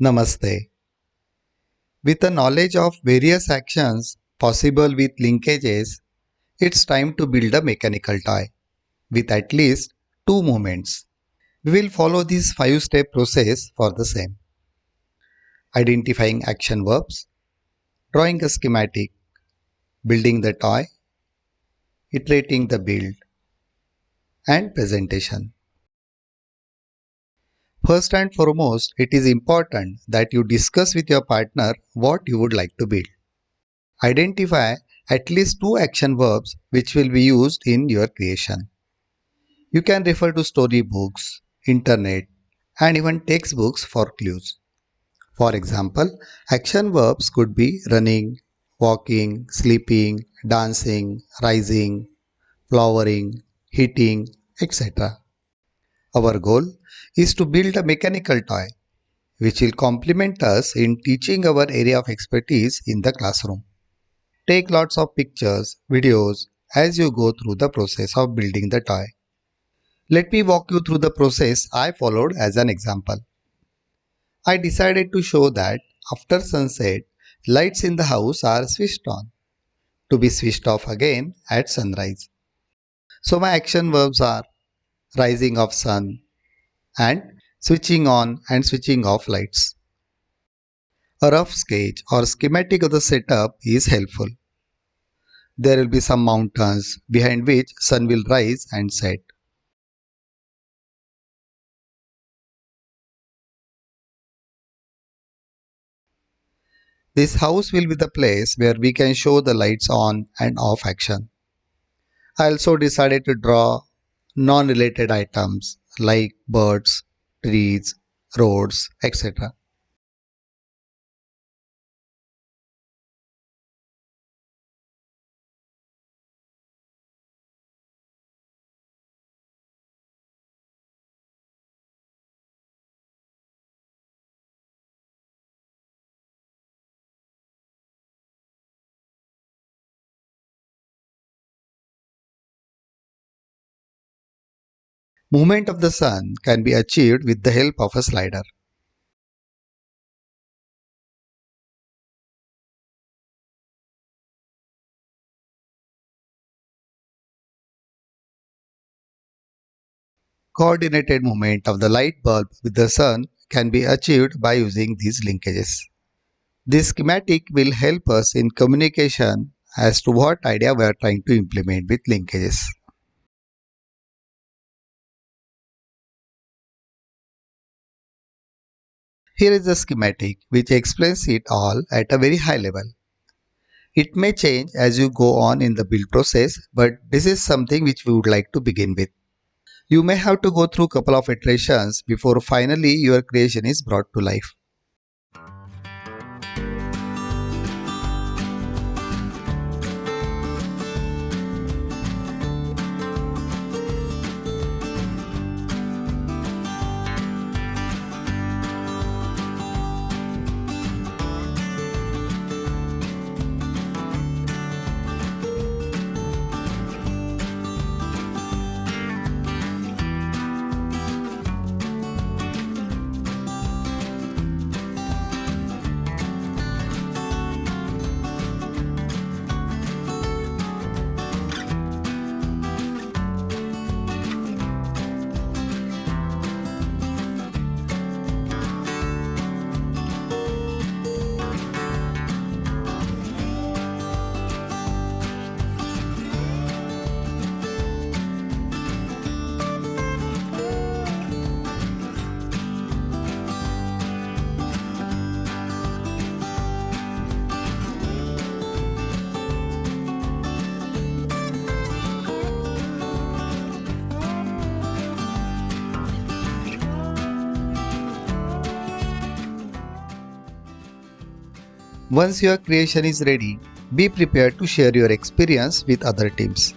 Namaste. With a knowledge of various actions possible with linkages, it's time to build a mechanical toy with at least two movements. We will follow this 5-step process for the same. Identifying action verbs, drawing a schematic, building the toy, iterating the build, and presentation. First and foremost, it is important that you discuss with your partner what you would like to build. Identify at least two action verbs which will be used in your creation. You can refer to storybooks, internet, and even textbooks for clues. For example, action verbs could be running, walking, sleeping, dancing, rising, flowering, hitting, etc. Our goal is to build a mechanical toy which will complement us in teaching our area of expertise in the classroom. Take lots of pictures, videos as you go through the process of building the toy. Let me walk you through the process I followed as an example. I decided to show that after sunset, lights in the house are switched on, to be switched off again at sunrise. So my action verbs are rising of sun and switching on and switching off lights. A rough sketch or schematic of the setup is helpful. There will be some mountains behind which sun will rise and set. This house will be the place where we can show the lights on and off action. I also decided to draw non-related items like birds, trees, roads, etc. Movement of the sun can be achieved with the help of a slider. Coordinated movement of the light bulb with the sun can be achieved by using these linkages. This schematic will help us in communication as to what idea we are trying to implement with linkages. Here is the schematic which explains it all at a very high level. It may change as you go on in the build process, but this is something which we would like to begin with. You may have to go through a couple of iterations before finally your creation is brought to life. Once your creation is ready, be prepared to share your experience with other teams.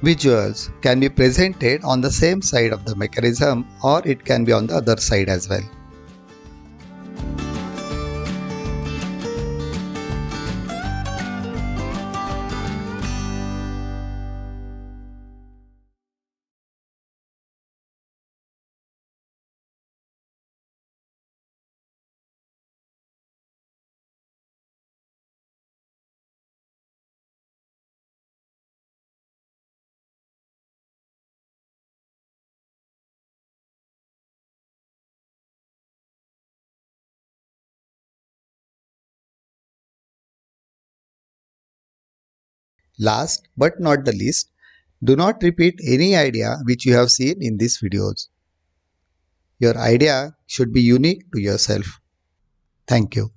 Visuals can be presented on the same side of the mechanism or it can be on the other side as well. Last but not the least, do not repeat any idea which you have seen in these videos. Your idea should be unique to yourself. Thank you.